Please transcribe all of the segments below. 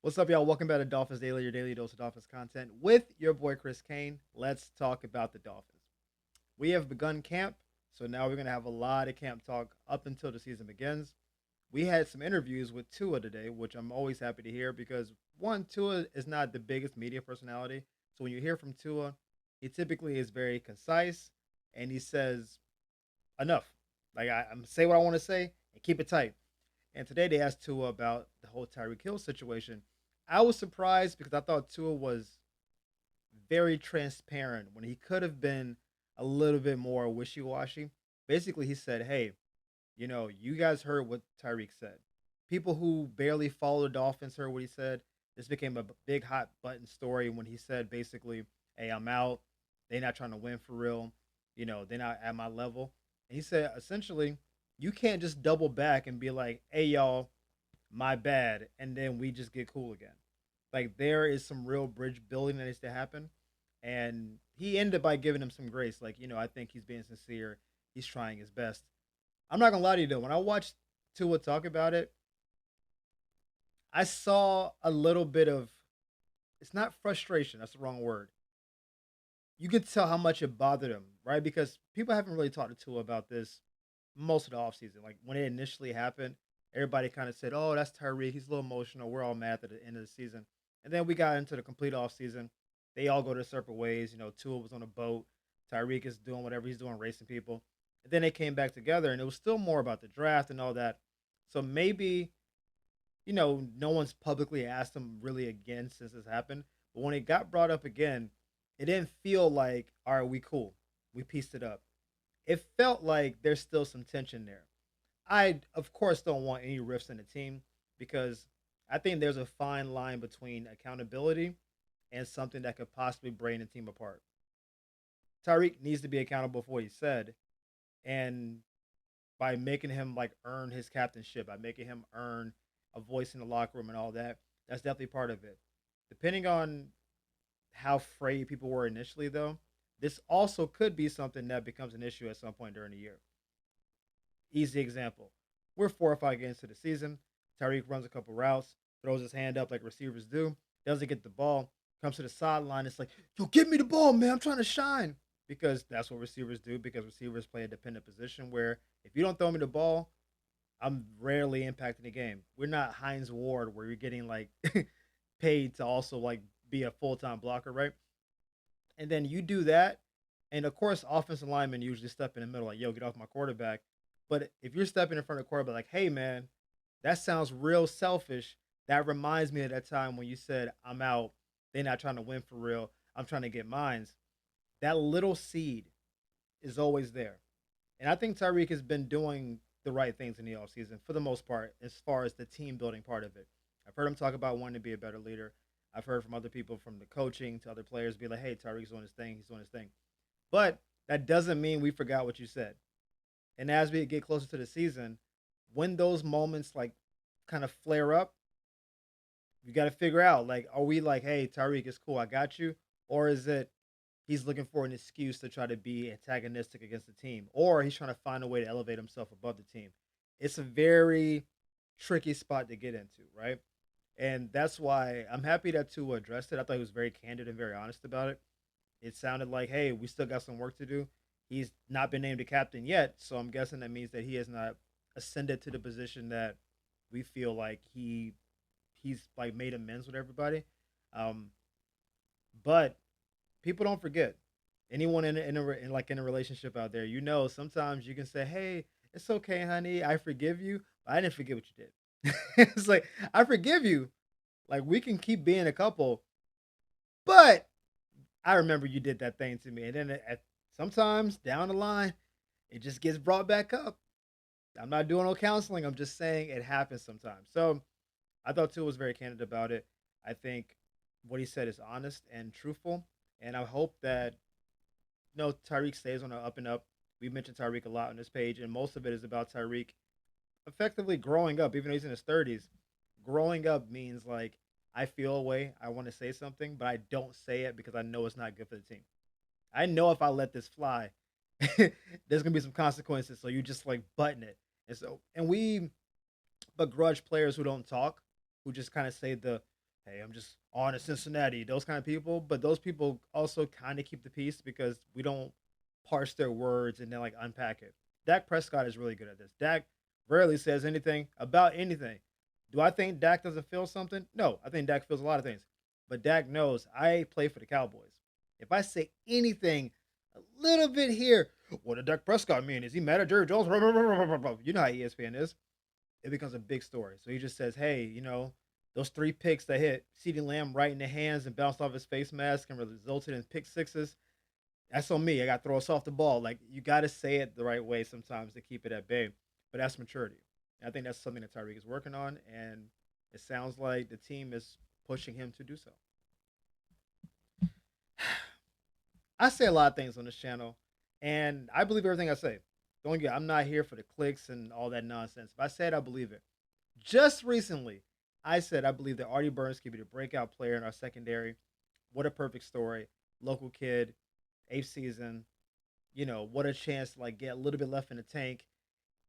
What's up, y'all? Welcome back to Dolphins Daily, your daily dose of Dolphins content with your boy Chris Kane. Let's talk about the Dolphins. We have begun camp, so now we're going to have a lot of camp talk up until the season begins. We had some interviews with Tua today, which I'm always happy to hear because one, Tua is not the biggest media personality. So when you hear from Tua, he typically is very concise and he says enough. Like I'm say what I want to say and keep it tight. And today they asked Tua about the whole Tyreek Hill situation. I was surprised because I thought Tua was very transparent when he could have been a little bit more wishy washy. Basically, he said, "Hey, you guys heard what Tyreek said. People who barely follow the Dolphins heard what he said. This became a big hot button story when he said basically, "Hey, I'm out. They're not trying to win for real. They're not at my level." And he said essentially, you can't just double back and be like, "Hey, y'all, my bad," and then we just get cool again. Like there is some real bridge building that needs to happen. And he ended by giving him some grace. Like, I think he's being sincere. He's trying his best. I'm not gonna lie to you though. When I watched Tua talk about it, I saw a little bit of it's not frustration, that's the wrong word. You could tell how much it bothered him, right? Because people haven't really talked to Tua about this most of the offseason. Like when it initially happened, everybody kind of said, "Oh, that's Tyreek. He's a little emotional. We're all mad at the end of the season." And then we got into the complete offseason. They all go their separate ways. Tua was on a boat. Tyreek is doing whatever he's doing, racing people. And then they came back together, and it was still more about the draft and all that. So maybe, no one's publicly asked him really again since this happened. But when it got brought up again, it didn't feel like, all right, we cool. We pieced it up. It felt like there's still some tension there. I, of course, don't want any rifts in the team because I think there's a fine line between accountability and something that could possibly break the team apart. Tyreek needs to be accountable for what he said, and by making him like earn his captainship, by making him earn a voice in the locker room and all that, that's definitely part of it. Depending on how frayed people were initially, though, this also could be something that becomes an issue at some point during the year. Easy example. We're 4 or 5 games to the season. Tyreek runs a couple routes, throws his hand up like receivers do, doesn't get the ball, comes to the sideline. It's like, yo, give me the ball, man. I'm trying to shine. Because that's what receivers do, because receivers play a dependent position where if you don't throw me the ball, I'm rarely impacting the game. We're not Heinz Ward where you're getting like paid to also like be a full time blocker, right? And then you do that, and of course, offensive linemen usually step in the middle, like, "Yo, get off my quarterback." But if you're stepping in front of the quarterback, like, "Hey, man, that sounds real selfish. That reminds me of that time when you said I'm out. They're not trying to win for real. I'm trying to get mines." That little seed is always there, and I think Tyreek has been doing the right things in the offseason for the most part, as far as the team building part of it. I've heard him talk about wanting to be a better leader. I've heard from other people, from the coaching to other players, be like, "Hey, Tyreek's doing his thing. He's doing his thing." But that doesn't mean we forgot what you said. And as we get closer to the season, when those moments like kind of flare up, you got to figure out like, are we like, "Hey, Tyreek, is cool. I got you," or is it he's looking for an excuse to try to be antagonistic against the team, or he's trying to find a way to elevate himself above the team? It's a very tricky spot to get into, right? And that's why I'm happy that Tua addressed it. I thought he was very candid and very honest about it. It sounded like, "Hey, we still got some work to do." He's not been named a captain yet, so I'm guessing that means that he has not ascended to the position that we feel like he's like made amends with everybody. Um, but people don't forget. Anyone in a relationship out there, sometimes you can say, "Hey, it's okay, honey, I forgive you." But I didn't forget what you did. It's like, I forgive you. Like we can keep being a couple, but I remember you did that thing to me, and then sometimes down the line, it just gets brought back up. I'm not doing no counseling. I'm just saying it happens sometimes. So I thought Tua was very candid about it. I think what he said is honest and truthful, and I hope that Tyreek stays on the up and up. We mentioned Tyreek a lot on this page, and most of it is about Tyreek effectively growing up, even though he's in his 30s. Growing up means like I feel a way, I want to say something, but I don't say it because I know it's not good for the team. I know if I let this fly, there's gonna be some consequences. So you just like button it, and we begrudge players who don't talk, who just kind of say the hey, I'm just on to Cincinnati, those kind of people. But those people also kind of keep the peace because we don't parse their words and then like unpack it. Dak Prescott is really good at this. Dak rarely says anything about anything. Do I think Dak doesn't feel something? No, I think Dak feels a lot of things. But Dak knows I play for the Cowboys. If I say anything a little bit here, what did Dak Prescott mean? Is he mad at Jerry Jones? You know how ESPN is. It becomes a big story. So he just says, hey, those three picks that hit CeeDee Lamb right in the hands and bounced off his face mask and resulted in pick sixes. That's on me. I got to throw us off the ball. Like, you got to say it the right way sometimes to keep it at bay. But that's maturity. And I think that's something that Tyreek is working on. And it sounds like the team is pushing him to do so. I say a lot of things on this channel, and I believe everything I say. Don't get, I'm not here for the clicks and all that nonsense. If I say it, I believe it. Just recently, I said I believe that Artie Burns could be the breakout player in our secondary. What a perfect story. Local kid, eighth season. What a chance to like get a little bit left in the tank.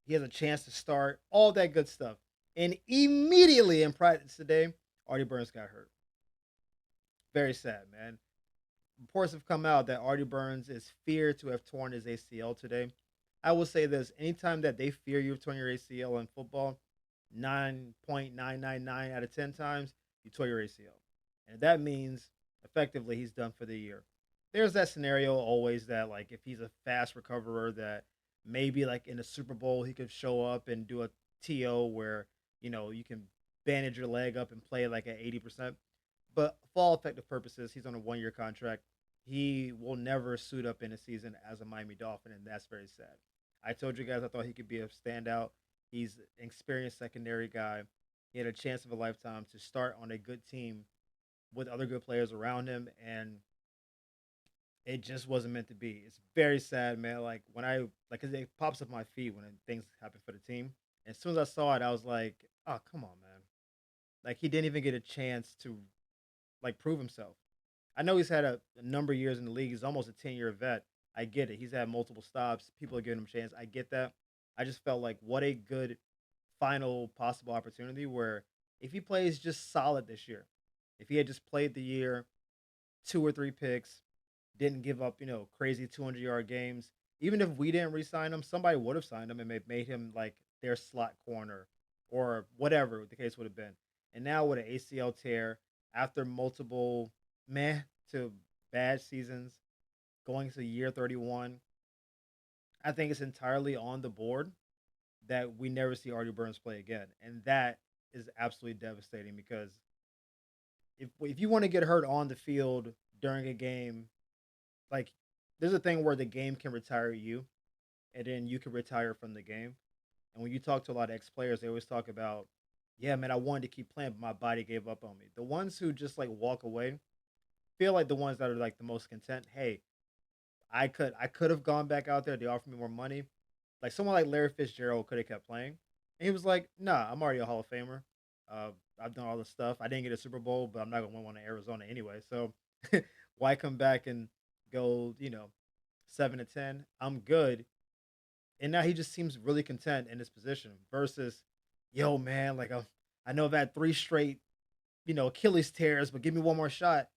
He has a chance to start, all that good stuff. And immediately in practice today, Artie Burns got hurt. Very sad, man. Reports have come out that Artie Burns is feared to have torn his ACL today. I will say this: anytime that they fear you've torn your ACL in football, 9.999 out of 10 times you tore your ACL, and that means effectively he's done for the year. There's that scenario always that like if he's a fast recoverer that maybe like in the Super Bowl he could show up and do a TO where you can bandage your leg up and play like at 80%. But for all effective purposes, he's on a 1 year contract. He will never suit up in a season as a Miami Dolphin, and that's very sad. I told you guys I thought he could be a standout. He's an experienced secondary guy. He had a chance of a lifetime to start on a good team with other good players around him, and it just wasn't meant to be. It's very sad, man. Like when I like, 'cause it pops up my feed when things happen for the team. And as soon as I saw it, I was like, "Oh, come on, man!" Like he didn't even get a chance to like prove himself. I know he's had a number of years in the league. He's almost a 10-year vet. I get it. He's had multiple stops. People are giving him a chance. I get that. I just felt like what a good final possible opportunity where if he plays just solid this year, if he had just played the year, two or three picks, didn't give up, crazy 200-yard games, even if we didn't re-sign him, somebody would have signed him and made him like their slot corner or whatever the case would have been. And now with an ACL tear after multiple meh to bad seasons going to year 31, I think it's entirely on the board that we never see Artie Burns play again. And that is absolutely devastating because if you want to get hurt on the field during a game, like there's a thing where the game can retire you and then you can retire from the game. And when you talk to a lot of ex players, they always talk about, yeah, man, I wanted to keep playing, but my body gave up on me. The ones who just like walk away feel like the ones that are like the most content. Hey, I could have gone back out there. They offered me more money. Like someone like Larry Fitzgerald could have kept playing, and he was like, "Nah, I'm already a Hall of Famer. I've done all this stuff. I didn't get a Super Bowl, but I'm not gonna win one in Arizona anyway. So why come back and go, 7-10? I'm good." And now he just seems really content in his position. Versus, yo, man, like I know I've had three straight, Achilles tears, but give me one more shot.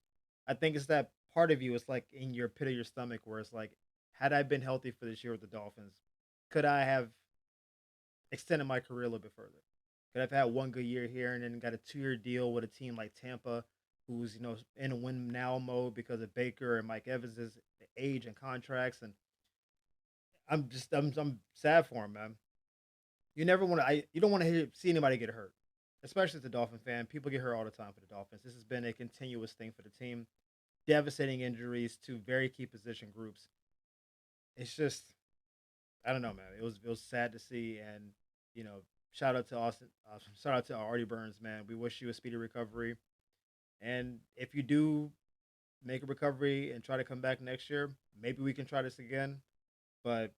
I think it's that part of you. It's like in your pit of your stomach where it's like, had I been healthy for this year with the Dolphins, could I have extended my career a little bit further? Could I have had one good year here and then got a 2 year deal with a team like Tampa, who's in a win now mode because of Baker and Mike Evans's age and contracts, and I'm sad for him, man. You never want to you don't want to see anybody get hurt, especially as a Dolphin fan. People get hurt all the time for the Dolphins. This has been a continuous thing for the team. Devastating injuries to very key position groups. It's just I don't know, man. It was sad to see, and you know, shout out to Austin. Shout out to Artie Burns, man. We wish you a speedy recovery. And if you do make a recovery and try to come back next year, maybe we can try this again. But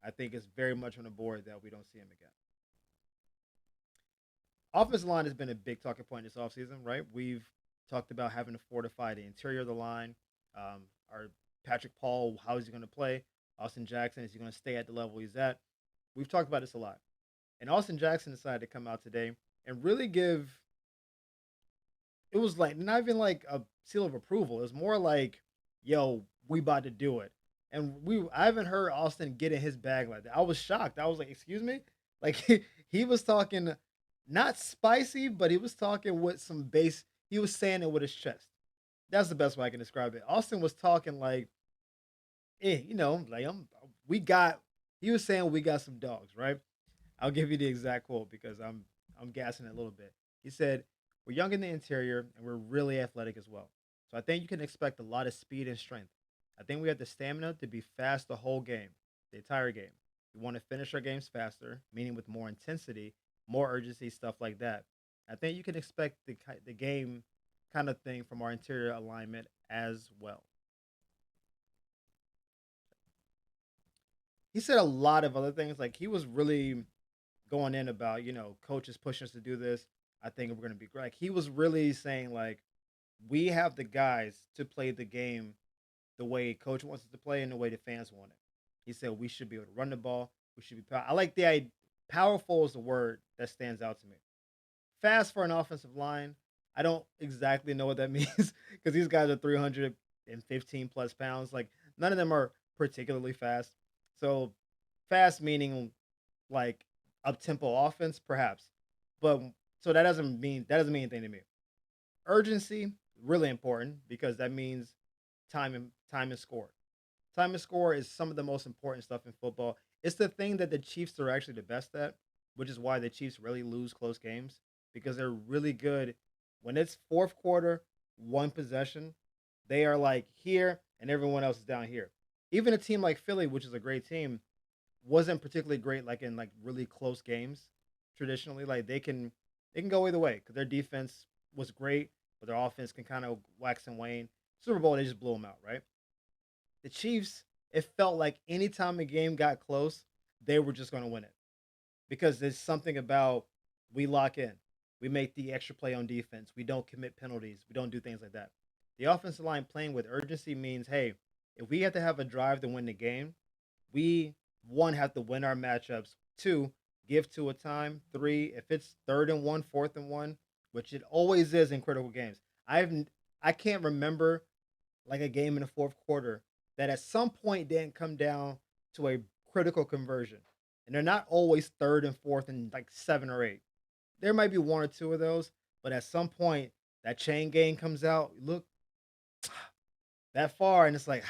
I think it's very much on the board that we don't see him again. Offensive line has been a big talking point this offseason, right? We've talked about having to fortify the interior of the line. Our Patrick Paul, how is he going to play? Austin Jackson, is he going to stay at the level he's at? We've talked about this a lot. And Austin Jackson decided to come out today and really give it was like not even like a seal of approval. It was more like, yo, we about to do it. And I haven't heard Austin get in his bag like that. I was shocked. I was like, excuse me? Like he was talking not spicy, but he was talking with some bass. He was saying it with his chest. That's the best way I can describe it. Austin was talking like, like we got he was saying we got some dogs, right? I'll give you the exact quote because I'm gassing it a little bit. He said, "We're young in the interior and we're really athletic as well. So I think you can expect a lot of speed and strength. I think we have the stamina to be fast the whole game, the entire game. We want to finish our games faster, meaning with more intensity, more urgency, stuff like that. I think you can expect the game kind of thing from our interior alignment as well." He said a lot of other things. Like he was really going in about, coaches pushing us to do this. I think we're gonna be great. Like, he was really saying like we have the guys to play the game the way coach wants it to play and the way the fans want it. He said we should be able to run the ball. We should be I like the idea. Powerful is the word that stands out to me. Fast for an offensive line. I don't exactly know what that means because these guys are 315 plus pounds. Like none of them are particularly fast. So fast meaning like up tempo offense, perhaps. But so that doesn't mean anything to me. Urgency, really important because that means time and score. Time and score is some of the most important stuff in football. It's the thing that the Chiefs are actually the best at, which is why the Chiefs really lose close games because they're really good when it's fourth quarter, one possession. They are like here and everyone else is down here. Even a team like Philly, which is a great team, wasn't particularly great like in like really close games traditionally. Like they can go either way because their defense was great, but their offense can kind of wax and wane. Super Bowl, they just blew them out, right? The Chiefs, it felt like anytime a game got close, they were just going to win it because there's something about we lock in, we make the extra play on defense, we don't commit penalties, we don't do things like that. The offensive line playing with urgency means, hey, if we have to have a drive to win the game, we one have to win our matchups. Two, give to a time. Three, if it's third and one, fourth and one, which it always is in critical games. I can't remember like a game in the fourth quarter that at some point didn't come down to a critical conversion. And they're not always third and fourth and like seven or eight. There might be one or two of those, but at some point that chain game comes out. Look that far, and it's like,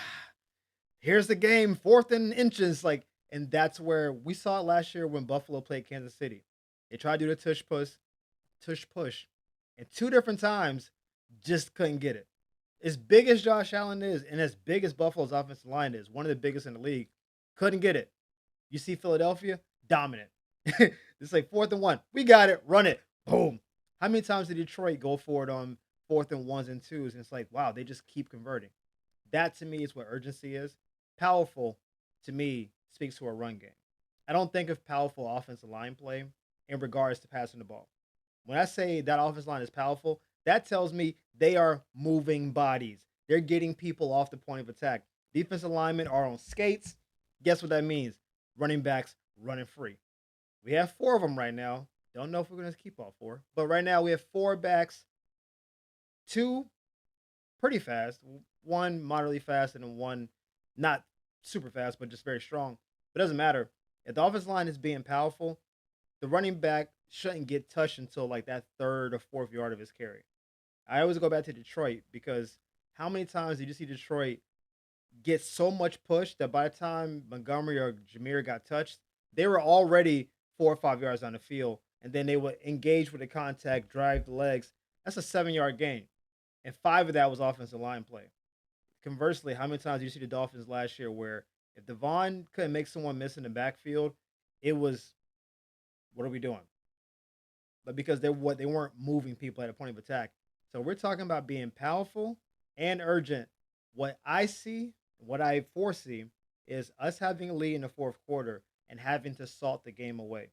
here's the game, fourth and inches, like, and that's where we saw it last year when Buffalo played Kansas City. They tried to do the tush push, and two different times just couldn't get it. As big as Josh Allen is, and as big as Buffalo's offensive line is, one of the biggest in the league, couldn't get it. You see Philadelphia, dominant. It's like fourth and one. We got it. Run it. Boom. How many times did Detroit go for it on fourth and ones and twos? And it's like, wow, they just keep converting. That to me is what urgency is. Powerful to me speaks to a run game. I don't think of powerful offensive line play in regards to passing the ball. When I say that offensive line is powerful, that tells me they are moving bodies. They're getting people off the point of attack. Defensive linemen are on skates. Guess what that means? Running backs running free. We have four of them right now. Don't know if we're going to keep all four, but right now we have four backs, two pretty fast, one moderately fast, and then one not super fast, but just very strong. But it doesn't matter. If the offensive line is being powerful, the running back shouldn't get touched until like that third or fourth yard of his carry. I always go back to Detroit because how many times did you see Detroit get so much push that by the time Montgomery or Jameer got touched, they were already 4 or 5 yards on the field, and then they would engage with the contact, drive the legs. That's a 7 yard gain, and five of that was offensive line play. Conversely, how many times did you see the Dolphins last year where if Devon couldn't make someone miss in the backfield, it was what are we doing? But because they weren't moving people at a point of attack. So we're talking about being powerful and urgent. What I see, what I foresee, is us having a lead in the fourth quarter and having to salt the game away.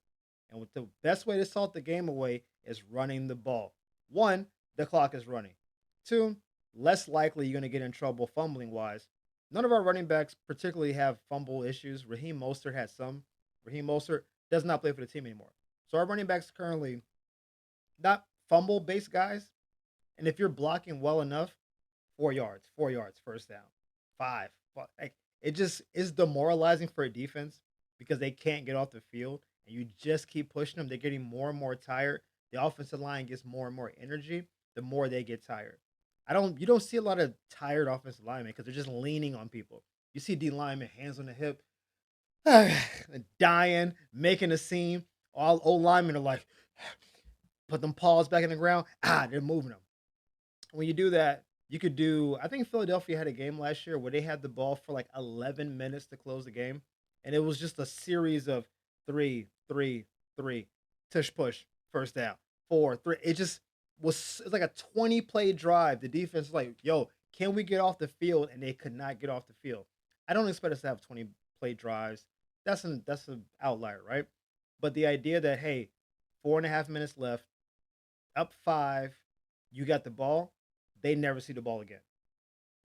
And the best way to salt the game away is running the ball. One, the clock is running. Two, less likely you're going to get in trouble fumbling wise. None of our running backs particularly have fumble issues. Raheem Mostert had some. Raheem Mostert does not play for the team anymore. So our running backs currently not fumble based guys. And if you're blocking well enough, 4 yards, first down, five. Like it just is demoralizing for a defense because they can't get off the field, and you just keep pushing them. They're getting more and more tired. The offensive line gets more and more energy. The more they get tired, you don't see a lot of tired offensive linemen because they're just leaning on people. You see D linemen hands on the hip, dying, making a scene. All old linemen are like, put them paws back in the ground. They're moving them. When you do that, you could do. I think Philadelphia had a game last year where they had the ball for like 11 minutes to close the game, and it was just a series of three, three, three, tush push, first down, four, three. It just was like a 20 play drive. The defense was like, "Yo, can we get off the field?" And they could not get off the field. I don't expect us to have 20 play drives. That's an outlier, right? But the idea that hey, 4.5 minutes left, up five, you got the ball, they never see the ball again.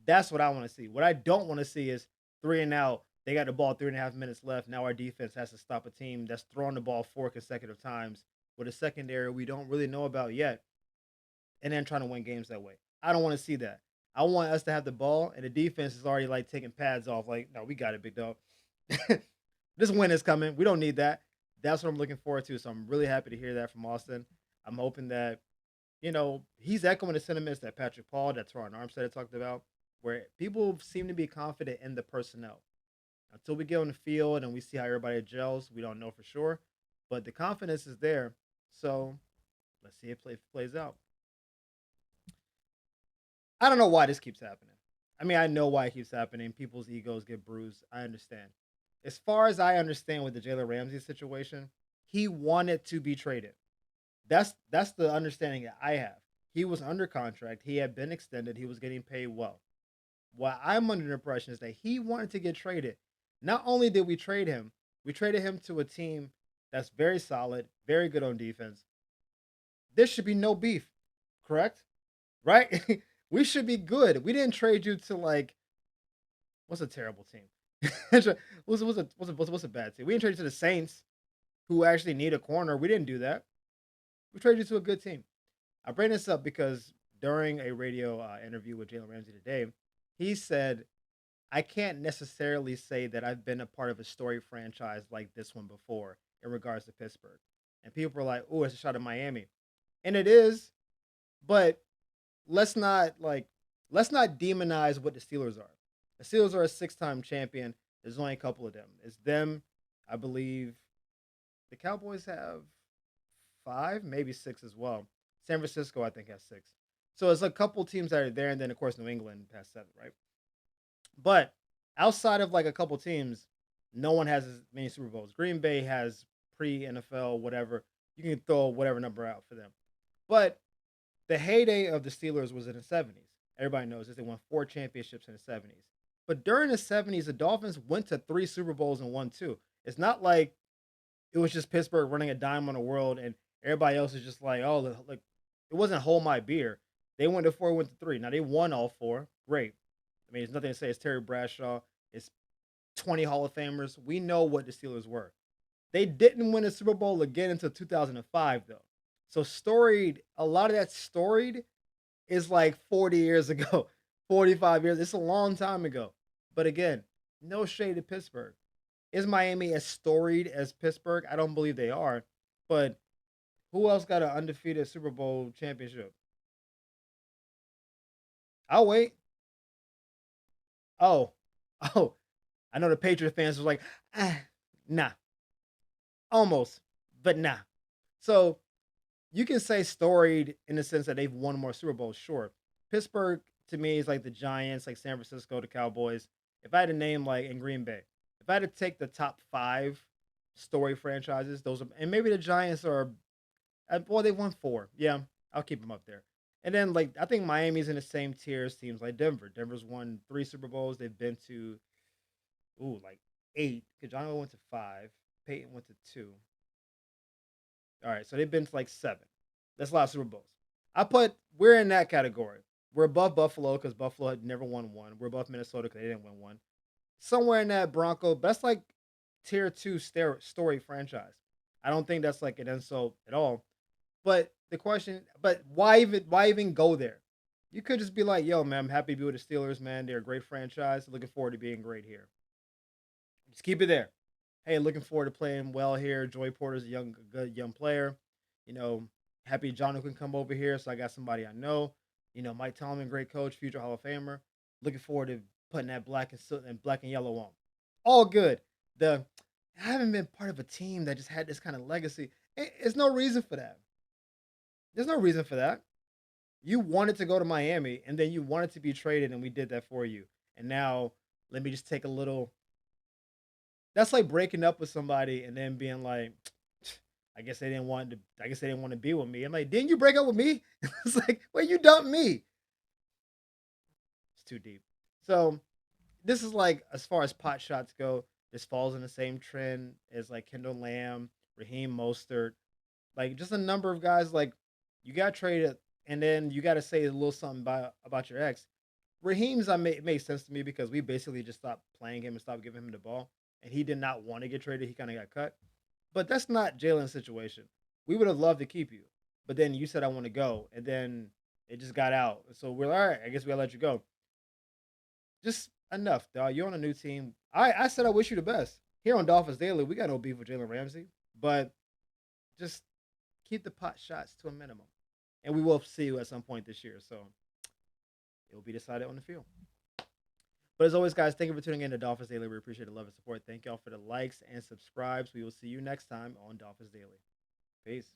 That's what I want to see. What I don't want to see is three and out. They got the ball 3.5 minutes left. Now our defense has to stop a team that's throwing the ball 4 consecutive times with a secondary we don't really know about yet, and then trying to win games that way. I don't want to see that. I want us to have the ball, and the defense is already like taking pads off. Like, no, we got it, big dog. This win is coming. We don't need that. That's what I'm looking forward to. So I'm really happy to hear that from Austin. I'm hoping that he's echoing the sentiments that Patrick Paul, that Teron Armstead had talked about, where people seem to be confident in the personnel. Until we get on the field and we see how everybody gels, we don't know for sure. But the confidence is there. So let's see if it plays out. I don't know why this keeps happening. I mean, I know why it keeps happening. People's egos get bruised. I understand. As far as I understand with the Jalen Ramsey situation, he wanted to be traded. That's the understanding that I have. He was under contract. He had been extended. He was getting paid well. What I'm under the impression is that he wanted to get traded. Not only did we traded him to a team that's very solid, very good on defense. There should be no beef, correct? Right? We should be good. We didn't trade you to like what's a terrible team? What's a bad team? We didn't trade you to the Saints, who actually need a corner. We didn't do that. We traded you to a good team. I bring this up because during a radio interview with Jalen Ramsey today, he said, I can't necessarily say that I've been a part of a story franchise like this one before in regards to Pittsburgh. And people are like, oh, it's a shot at Miami. And it is, but let's not let's not demonize what the Steelers are. The Steelers are a 6-time champion. There's only a couple of them. It's them, I believe. The Cowboys have 5, maybe 6 as well. San Francisco, I think, has 6. So it's a couple teams that are there, and then of course New England has 7, right? But outside of like a couple teams, no one has as many Super Bowls. Green Bay has pre-NFL, whatever. You can throw whatever number out for them. But the heyday of the Steelers was in the 70s. Everybody knows this. They won 4 championships in the 70s. But during the 70s, the Dolphins went to 3 Super Bowls and won 2. It's not like it was just Pittsburgh running a dime on the world and everybody else is just like, oh, like it wasn't hold my beer. They went to 4, went to 3. Now they won all 4. Great. I mean, there's nothing to say. It's Terry Bradshaw. It's 20 Hall of Famers. We know what the Steelers were. They didn't win a Super Bowl again until 2005, though. So a lot of that storied is like 40 years ago, 45 years. It's a long time ago. But again, no shade to Pittsburgh. Is Miami as storied as Pittsburgh? I don't believe they are. But who else got an undefeated Super Bowl championship? I'll wait. Oh, oh, I know the Patriot fans was like, nah, almost, but nah. So you can say storied in the sense that they've won more Super Bowls, sure. Pittsburgh to me is like the Giants, like San Francisco, the Cowboys. If I had to name like in Green Bay, if I had to take the top 5 story franchises, those are, and maybe the Giants are, well, they won 4. Yeah, I'll keep them up there. And then like I think Miami's in the same tier as teams like Denver. Denver's won 3 Super Bowls. They've been to like 8. Kajano went to 5. Peyton went to 2. All right, so they've been to like 7. That's a lot of Super Bowls. We're in that category. We're above Buffalo because Buffalo had never won one. We're above Minnesota because they didn't win one. Somewhere in that Bronco, that's like tier 2 story franchise. I don't think that's like an insult at all. But the question, why even go there? You could just be like, yo, man, I'm happy to be with the Steelers, man. They're a great franchise. Looking forward to being great here. Just keep it there. Hey, looking forward to playing well here. Joey Porter's a good young player. You know, happy John can come over here, so I got somebody I know. Mike Tomlin, great coach, future Hall of Famer. Looking forward to putting that black and yellow on. All good. I haven't been part of a team that just had this kind of legacy. It's no reason for that. There's no reason for that. You wanted to go to Miami, and then you wanted to be traded, and we did that for you. And now let me just take a little. That's like breaking up with somebody and then being like, I guess they didn't want to. I guess they didn't want to be with me. I'm like, didn't you break up with me? It's like, well, you dumped me. It's too deep. So this is like as far as pot shots go. This falls in the same trend as like Kendall Lamb, Raheem Mostert, like just a number of guys. Like you got traded, and then you got to say a little something about your ex. Raheem's it made sense to me because we basically just stopped playing him and stopped giving him the ball, and he did not want to get traded. He kind of got cut, but that's not Jalen's situation. We would have loved to keep you, but then you said I want to go, and then it just got out. So we're like, all right. I guess we gotta let you go. Just enough, dog. You're on a new team. I said I wish you the best. Here on Dolphins Daily, we got no beef with Jalen Ramsey, but just keep the pot shots to a minimum. And we will see you at some point this year. So it will be decided on the field. But as always, guys, thank you for tuning in to Dolphins Daily. We appreciate the love and support. Thank y'all for the likes and subscribes. We will see you next time on Dolphins Daily. Peace.